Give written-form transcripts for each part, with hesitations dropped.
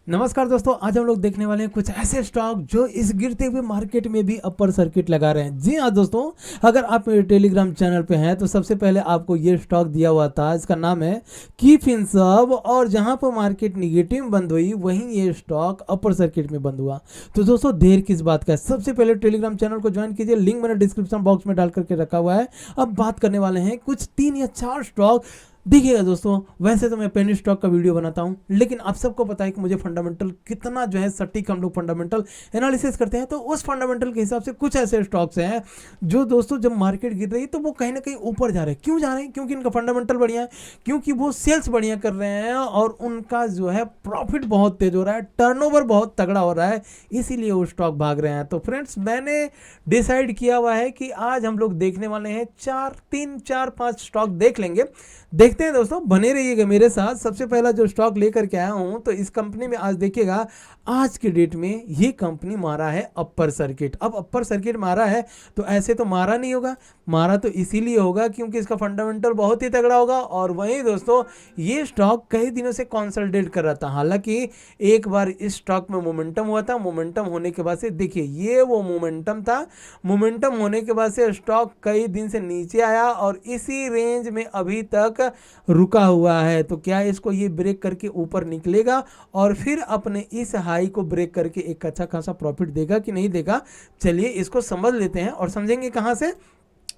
नमस्कार दोस्तों, आज हम लोग देखने वाले हैं कुछ ऐसे स्टॉक जो इस गिरते हुए मार्केट में भी अपर सर्किट लगा रहे हैं। जी हाँ दोस्तों, अगर आप मेरे टेलीग्राम चैनल पे हैं तो सबसे पहले आपको ये स्टॉक दिया हुआ था। इसका नाम है की फिनसर्व और जहां पर मार्केट निगेटिव में बंद हुई वहीं ये स्टॉक अपर सर्किट में बंद हुआ। तो दोस्तों देर किस बात का है, सबसे पहले टेलीग्राम चैनल को ज्वाइन कीजिए, लिंक मैंने डिस्क्रिप्शन बॉक्स में डाल करके रखा हुआ है। अब बात करने वाले हैं कुछ 3 या 4 स्टॉक। देखिएगा दोस्तों, वैसे तो मैं पेनी स्टॉक का वीडियो बनाता हूं, लेकिन आप सबको पता है कि मुझे फंडामेंटल कितना जो है सटीक हम लोग फंडामेंटल एनालिसिस करते हैं। तो उस फंडामेंटल के हिसाब से कुछ ऐसे स्टॉक्स हैं जो दोस्तों जब मार्केट गिर रही है तो वो कहीं ना कहीं ऊपर जा रहे हैं। क्यों जा रहे हैं? क्योंकि इनका फंडामेंटल बढ़िया है, क्योंकि वो सेल्स बढ़िया कर रहे हैं और उनका जो है प्रॉफिट बहुत तेज हो रहा है, टर्नओवर बहुत तगड़ा हो रहा है, इसीलिए वो स्टॉक भाग रहे हैं। तो फ्रेंड्स, मैंने डिसाइड किया हुआ है कि आज हम लोग देखने वाले हैं 3, 4, 5 स्टॉक देख लेंगे। देखते हैं दोस्तों, बने रहिएगा मेरे साथ। सबसे पहला जो स्टॉक लेकर के आया हूं तो इस कंपनी में आज देखिएगा, आज के डेट में ये कंपनी मारा है अपर सर्किट। अब अपर सर्किट मारा है तो ऐसे तो मारा नहीं होगा, मारा तो इसीलिए होगा क्योंकि इसका फंडामेंटल बहुत ही तगड़ा होगा। और वहीं दोस्तों ये स्टॉक कई दिनों से कंसोलिडेट कर रहा था। हालांकि एक बार इस स्टॉक में मोमेंटम हुआ था, मोमेंटम होने के बाद से देखिए ये वो मोमेंटम था। मोमेंटम होने के बाद से स्टॉक कई दिन से नीचे आया और इसी रेंज में अभी तक रुका हुआ है। तो क्या इसको ये ब्रेक करके ऊपर निकलेगा और फिर अपने इस हाई को ब्रेक करके एक अच्छा खासा प्रॉफिट देगा कि नहीं देगा? चलिए इसको समझ लेते हैं। और समझेंगे कहां से?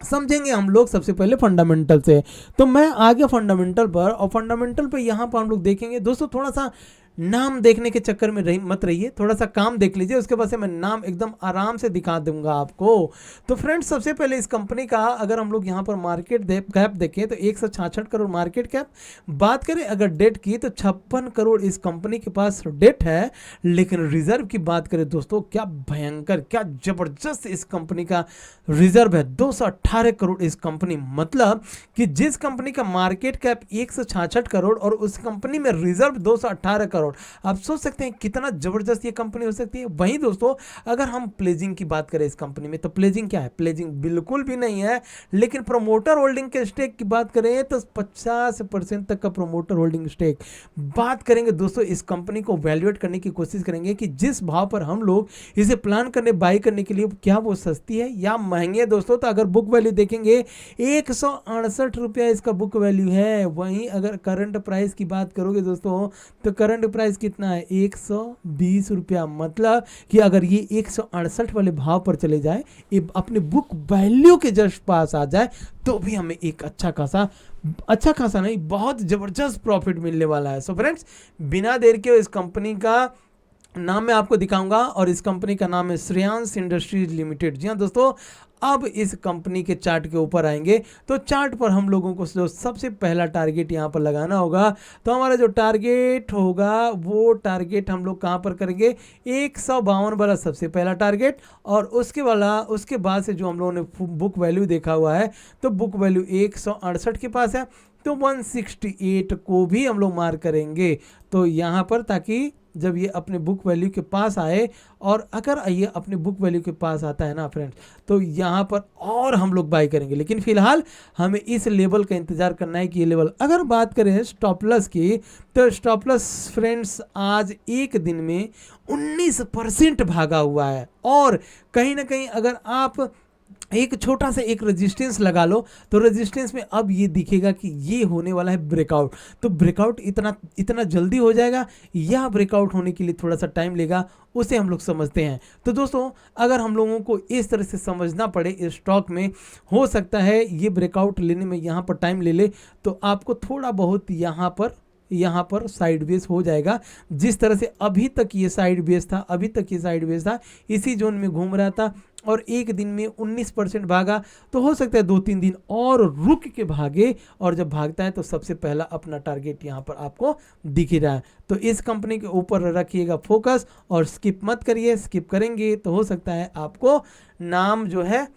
समझेंगे हम लोग सबसे पहले फंडामेंटल से। तो मैं आ गया फंडामेंटल पर, और फंडामेंटल पे यहां पर हम लोग देखेंगे दोस्तों, थोड़ा सा नाम देखने के चक्कर में मत रहिए, थोड़ा सा काम देख लीजिए, उसके बाद से मैं नाम एकदम आराम से दिखा दूंगा आपको। तो फ्रेंड्स, सबसे पहले इस कंपनी का अगर हम लोग यहाँ पर मार्केट कैप देखें तो 166 करोड़ मार्केट कैप। बात करें अगर डेट की तो 56 करोड़ इस कंपनी के पास डेट है। लेकिन रिजर्व की बात करें दोस्तों, क्या भयंकर, क्या जबरदस्त इस कंपनी का रिजर्व है, 218 करोड़ इस कंपनी। मतलब कि जिस कंपनी का मार्केट कैप 166 करोड़ और उस कंपनी में रिजर्व 218 करोड़, आप सोच सकते हैं कितना जबरदस्त ये कंपनी हो सकती है। वहीं दोस्तों अगर हम प्लेजिंग की बात करें इस कंपनी में, तो प्लेजिंग क्या है? प्लेजिंग बिल्कुल भी नहीं है। लेकिन प्रोमोटर होल्डिंग के स्टेक की बात करें तो 50% तक का प्रोमोटर होल्डिंग स्टेक। बात करेंगे दोस्तों, इस कंपनी को वैल्यूएट करने की कोशिश करेंगे कि जिस भाव पर हम लोग इसे प्लान करने बाई करने के लिए, क्या वो सस्ती है या महंगी है दोस्तों? तो अगर बुक वैल्यू देखेंगे 168 रुपया इसका बुक वैल्यू है। वहीं अगर करंट प्राइस की बात करोगे दोस्तों तो करंट प्राइस कितना है? 120 रुपया। मतलब कि अगर ये 168 वाले भाव पर चले जाए, ये अपने बुक वैल्यू के जस्ट पास आ जाए, तो भी हमें एक अच्छा खासा नहीं, बहुत जबरदस्त प्रॉफिट मिलने वाला है। सो फ्रेंड्स, बिना देर के इस कंपनी का नाम मैं आपको दिखाऊंगा और इस कंपनी का नाम है श्रेयांश इंडस्ट्रीज लिमिटेड। जी हाँ दोस्तों, अब इस कंपनी के चार्ट के ऊपर आएंगे तो चार्ट पर हम लोगों को जो सबसे पहला टारगेट यहाँ पर लगाना होगा, तो हमारा जो टारगेट होगा वो टारगेट हम लोग कहाँ पर करेंगे? 152 वाला सबसे पहला टारगेट। और उसके बाद से जो हम लोगों ने बुक वैल्यू देखा हुआ है तो बुक वैल्यू 168 के पास है, तो 168 को भी हम लोग मार करेंगे। तो यहाँ पर, ताकि जब ये अपने बुक वैल्यू के पास आए, और अगर ये अपने बुक वैल्यू के पास आता है ना फ्रेंड्स, तो यहाँ पर और हम लोग बाई करेंगे। लेकिन फिलहाल हमें इस लेवल का इंतजार करना है कि ये लेवल, अगर बात करें स्टॉप लॉस की, तो स्टॉप लॉस फ्रेंड्स आज एक दिन में 19% भागा हुआ है। और कहीं ना कहीं अगर आप एक छोटा सा एक रेजिस्टेंस लगा लो तो रेजिस्टेंस में अब ये दिखेगा कि ये होने वाला है ब्रेकआउट। तो ब्रेकआउट इतना जल्दी हो जाएगा या ब्रेकआउट होने के लिए थोड़ा सा टाइम लेगा, उसे हम लोग समझते हैं। तो दोस्तों अगर हम लोगों को इस तरह से समझना पड़े इस स्टॉक में, हो सकता है ये ब्रेकआउट लेने में यहाँ पर टाइम ले ले, तो आपको थोड़ा बहुत यहाँ पर साइड बेस हो जाएगा। जिस तरह से अभी तक ये साइड बेस था, इसी जोन में घूम रहा था और एक दिन में 19% भागा। तो हो सकता है 2-3 दिन और रुक के भागे, और जब भागता है तो सबसे पहला अपना टारगेट यहाँ पर आपको दिख ही रहा है। तो इस कंपनी के ऊपर रखिएगा फोकस और स्किप मत करिए। स्किप करेंगे तो हो सकता है आपको नाम जो है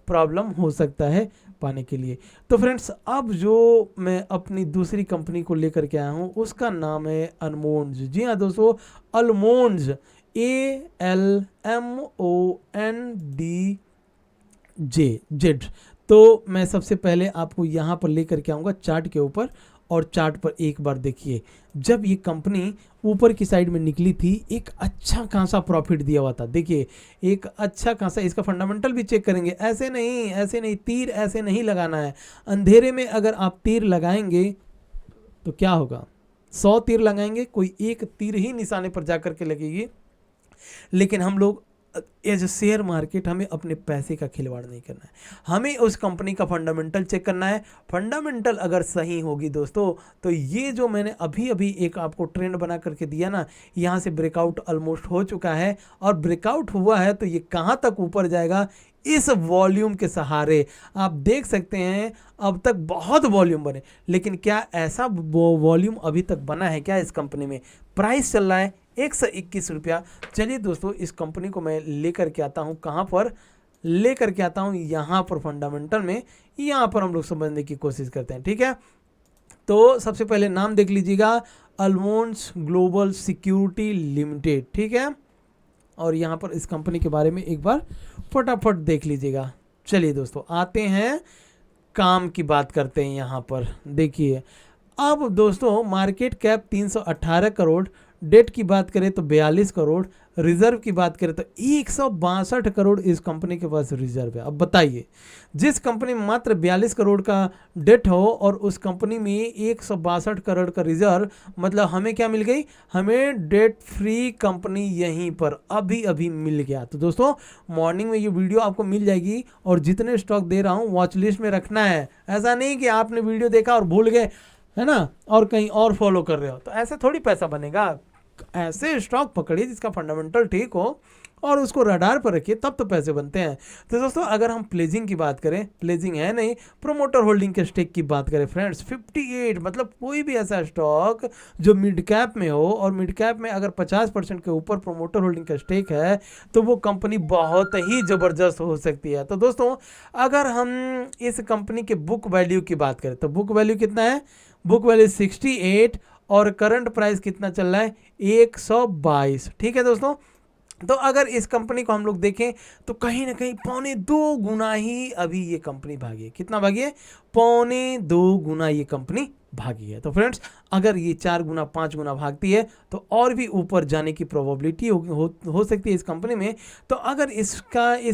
प्रॉब्लम हो सकता है पाने के लिए। तो फ्रेंड्स, अब जो मैं अपनी दूसरी कंपनी को लेकर के आया हूँ उसका नाम है अल्मोंड्स। जी हाँ दोस्तों, अल्मोंड्स, ALMONDZ। तो मैं सबसे पहले आपको यहाँ पर लेकर के आऊँगा चार्ट के ऊपर, और चार्ट पर एक बार देखिए, जब ये कंपनी ऊपर की साइड में निकली थी एक अच्छा खासा प्रॉफिट दिया हुआ था। देखिए एक अच्छा खासा, इसका फंडामेंटल भी चेक करेंगे। ऐसे नहीं तीर ऐसे नहीं लगाना है। अंधेरे में अगर आप तीर लगाएंगे तो क्या होगा, 100 तीर लगाएंगे, कोई एक तीर ही निशाने पर जाकर के लगेगी। लेकिन हम लोग एज शेयर मार्केट, हमें अपने पैसे का खिलवाड़ नहीं करना है, हमें उस कंपनी का फंडामेंटल चेक करना है। फंडामेंटल अगर सही होगी दोस्तों, तो ये जो मैंने अभी अभी एक आपको ट्रेंड बना करके दिया ना, यहाँ से ब्रेकआउट ऑलमोस्ट हो चुका है, और ब्रेकआउट हुआ है तो ये कहाँ तक ऊपर जाएगा, इस वॉल्यूम के सहारे। आप देख सकते हैं अब तक बहुत वॉल्यूम बने, लेकिन क्या ऐसा वॉल्यूम अभी तक बना है क्या इस कंपनी में? प्राइस चल रहा है 121 रुपया। चलिए दोस्तों, इस कंपनी को मैं लेकर के आता हूँ, कहाँ पर लेकर के आता हूँ, यहाँ पर फंडामेंटल में, यहाँ पर हम लोग समझने की कोशिश करते हैं। ठीक है, तो सबसे पहले नाम देख लीजिएगा, अल्मोंड्स ग्लोबल सिक्योरिटी लिमिटेड। ठीक है, और यहाँ पर इस कंपनी के बारे में एक बार फटाफट देख लीजिएगा। चलिए दोस्तों, आते हैं काम की बात करते हैं। यहाँ पर देखिए, अब दोस्तों मार्केट कैप 318 करोड़, डेट की बात करें तो 42 करोड़, रिजर्व की बात करें तो 162 करोड़ इस कंपनी के पास रिजर्व है। अब बताइए, जिस कंपनी में मात्र 42 करोड़ का डेट हो और उस कंपनी में 162 करोड़ का रिजर्व, मतलब हमें क्या मिल गई, हमें डेट फ्री कंपनी यहीं पर अभी अभी मिल गया। तो दोस्तों मॉर्निंग में ये वीडियो आपको मिल जाएगी, और जितने स्टॉक दे रहा हूँ वॉच लिस्ट में रखना है। ऐसा नहीं कि आपने वीडियो देखा और भूल गए, है ना, और कहीं और फॉलो कर रहे हो, तो ऐसे थोड़ी पैसा बनेगा। ऐसे स्टॉक पकड़िए जिसका फंडामेंटल ठीक हो और उसको रडार पर रखिए, तब तो पैसे बनते हैं। तो दोस्तों अगर हम प्लेजिंग की बात करें, प्लेजिंग है नहीं, प्रोमोटर होल्डिंग के स्टेक की बात करें फ्रेंड्स, 58, मतलब कोई भी ऐसा स्टॉक जो मिड कैप में हो, और मिड कैप में अगर 50% के ऊपर प्रोमोटर होल्डिंग का स्टेक है तो वो कंपनी बहुत ही ज़बरदस्त हो सकती है। तो दोस्तों अगर हम इस कंपनी के बुक वैल्यू की बात करें तो बुक वैल्यू कितना है, बुक वैल्यू 68, और करंट प्राइस कितना चल रहा है, 122। ठीक है दोस्तों, तो अगर इस कंपनी को हम लोग देखें तो कहीं ना कहीं 2.25 गुना ही अभी ये कंपनी भागी है। कितना भागी है, 2.25 गुना ये कंपनी भागी है। तो फ्रेंड्स अगर ये 4 गुना 5 गुना भागती है तो और भी ऊपर जाने की प्रोबेबिलिटी हो सकती है इस कंपनी में। तो अगर इस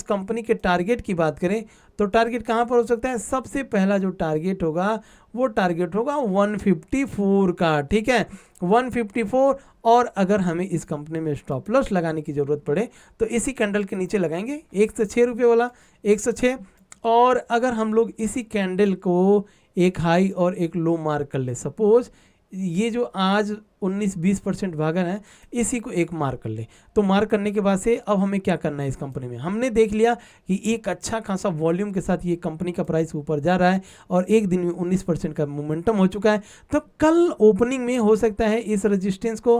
कंपनी के टारगेट की बात करें तो टारगेट कहाँ पर हो सकता है, सबसे पहला जो टारगेट होगा वो टारगेट होगा 154 का। ठीक है, 154, और अगर हमें इस कंपनी में स्टॉप लॉस लगाने की ज़रूरत पड़े तो इसी कैंडल के नीचे लगाएंगे 106 रुपये वाला, 106। और अगर हम लोग इसी कैंडल को एक हाई और एक लो मार्क कर ले, सपोज ये जो आज 19-20% भागन है, इसी को एक मार्क कर ले, तो मार्क करने के बाद से अब हमें क्या करना है, इस कंपनी में हमने देख लिया कि एक अच्छा खासा वॉल्यूम के साथ ये कंपनी का प्राइस ऊपर जा रहा है और एक दिन में 19% का मोमेंटम हो चुका है। तो कल ओपनिंग में हो सकता है इस रेजिस्टेंस को,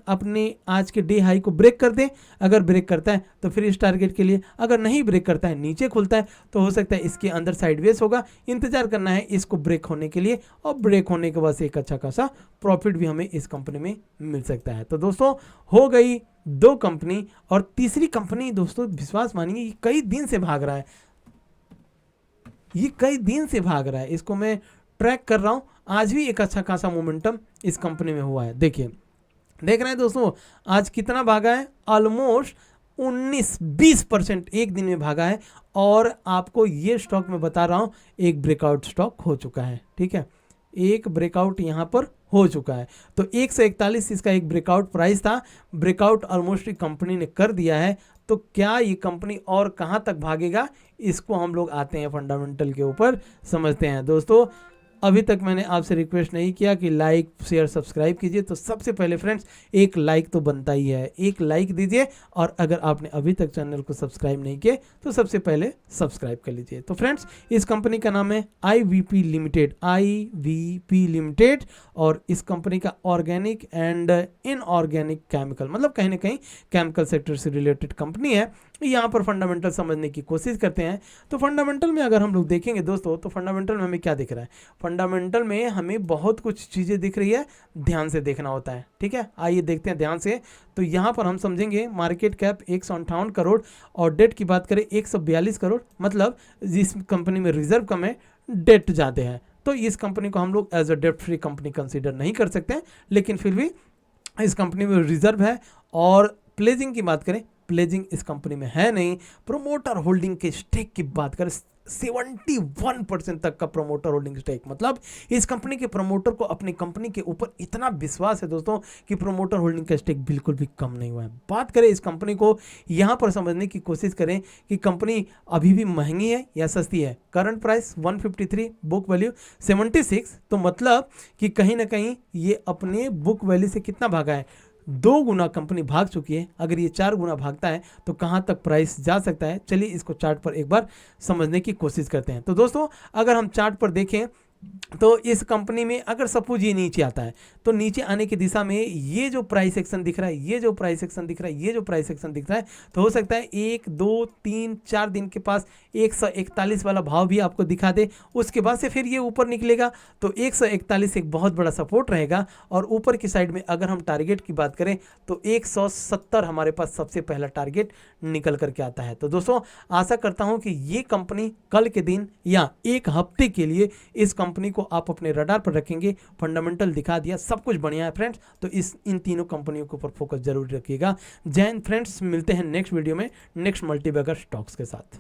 अपने आज के डे हाई को ब्रेक कर दे। अगर ब्रेक करता है तो फिर इस टारगेट के लिए, अगर नहीं ब्रेक करता है, नीचे खुलता है, तो हो सकता है इसके अंदर साइडवेज होगा। इंतजार करना है इसको ब्रेक होने के लिए, और ब्रेक होने के बाद से एक अच्छा खासा प्रॉफिट भी हमें इस कंपनी में मिल सकता है। तो दोस्तों हो गई 2 कंपनी, और तीसरी कंपनी दोस्तों विश्वास मानिए ये कई दिन से भाग रहा है, ये कई दिन से भाग रहा है, इसको मैं ट्रैक कर रहा हूं। आज भी एक अच्छा खासा मोमेंटम इस कंपनी में हुआ है। देखिए, देख रहे हैं दोस्तों आज कितना भागा है, ऑलमोस्ट 19-20% एक दिन में भागा है। और आपको ये स्टॉक मैं बता रहा हूं एक ब्रेकआउट स्टॉक हो चुका है। ठीक है, एक ब्रेकआउट यहाँ पर हो चुका है। तो 141 इसका एक ब्रेकआउट प्राइस था, ब्रेकआउट ऑलमोस्ट कंपनी ने कर दिया है। तो क्या ये कंपनी और कहाँ तक भागेगा, इसको हम लोग आते हैं फंडामेंटल के ऊपर समझते हैं। दोस्तों अभी तक मैंने आपसे रिक्वेस्ट नहीं किया कि लाइक शेयर सब्सक्राइब कीजिए, तो सबसे पहले फ्रेंड्स एक लाइक तो बनता ही है, एक लाइक दीजिए। और अगर आपने अभी तक चैनल को सब्सक्राइब नहीं किए तो सबसे पहले सब्सक्राइब कर लीजिए। तो फ्रेंड्स इस कंपनी का नाम है IVP लिमिटेड, IVP लिमिटेड, और इस कंपनी का ऑर्गेनिक एंड इनऑर्गेनिक केमिकल, मतलब कहीं ना कहीं केमिकल सेक्टर से रिलेटेड कंपनी है। यहाँ पर फंडामेंटल समझने की कोशिश करते हैं। तो फंडामेंटल में अगर हम लोग देखेंगे दोस्तों, तो फंडामेंटल में हमें क्या दिख रहा है, फंडामेंटल में हमें बहुत कुछ चीज़ें दिख रही है, ध्यान से देखना होता है। ठीक है, आइए देखते हैं ध्यान से। तो यहाँ पर हम समझेंगे मार्केट कैप 158 करोड़, और डेट की बात करें 142 करोड़, मतलब जिस कंपनी में रिजर्व कम है डेट ज़्यादा है। तो इस कंपनी को हम लोग एज अ डेप्ट फ्री कंपनी कंसीडर नहीं कर सकते हैं, लेकिन फिर भी इस कंपनी में रिजर्व है। और प्लेजिंग की बात करें, प्लेजिंग इस कंपनी में है नहीं। प्रोमोटर होल्डिंग के स्टेक की बात करें, 71% तक का प्रोमोटर होल्डिंग स्टेक, मतलब इस कंपनी के प्रोमोटर को अपनी कंपनी के ऊपर इतना विश्वास है दोस्तों कि प्रोमोटर होल्डिंग का स्टेक बिल्कुल भी कम नहीं हुआ है। बात करें इस कंपनी को, यहां पर समझने की कोशिश करें कि कंपनी अभी भी महंगी है या सस्ती है। करंट प्राइस 153, बुक वैल्यू 76, तो मतलब कि कहीं ना कहीं ये अपने बुक वैल्यू से कितना भागा है, 2 गुना कंपनी भाग चुकी है। अगर ये 4 गुना भागता है तो कहां तक प्राइस जा सकता है, चलिए इसको चार्ट पर एक बार समझने की कोशिश करते हैं। तो दोस्तों अगर हम चार्ट पर देखें तो इस कंपनी में अगर सपोज ये नीचे आता है तो नीचे आने की दिशा में ये जो प्राइस एक्शन दिख रहा है, ये जो प्राइस एक्शन दिख रहा है, ये जो प्राइस एक्शन दिख रहा है, तो हो सकता है 1 2 3 4 दिन के पास 141 वाला भाव भी आपको दिखा दे। उसके बाद से फिर ये ऊपर निकलेगा तो 141 एक बहुत बड़ा सपोर्ट रहेगा। और ऊपर की साइड में अगर हम टारगेट की बात करें तो 170 हमारे पास सबसे पहला टारगेट निकल करके आता है। तो दोस्तों आशा करता हूं कि ये कंपनी कल के दिन या एक हफ्ते के लिए इस कंपनी को आप अपने रडार पर रखेंगे। फंडामेंटल दिखा दिया, सब कुछ बढ़िया है फ्रेंड्स, तो इन तीनों कंपनियों के ऊपर फोकस जरूर रखिएगा। जय हिंद फ्रेंड्स, मिलते हैं नेक्स्ट वीडियो में नेक्स्ट मल्टीबैगर स्टॉक्स के साथ।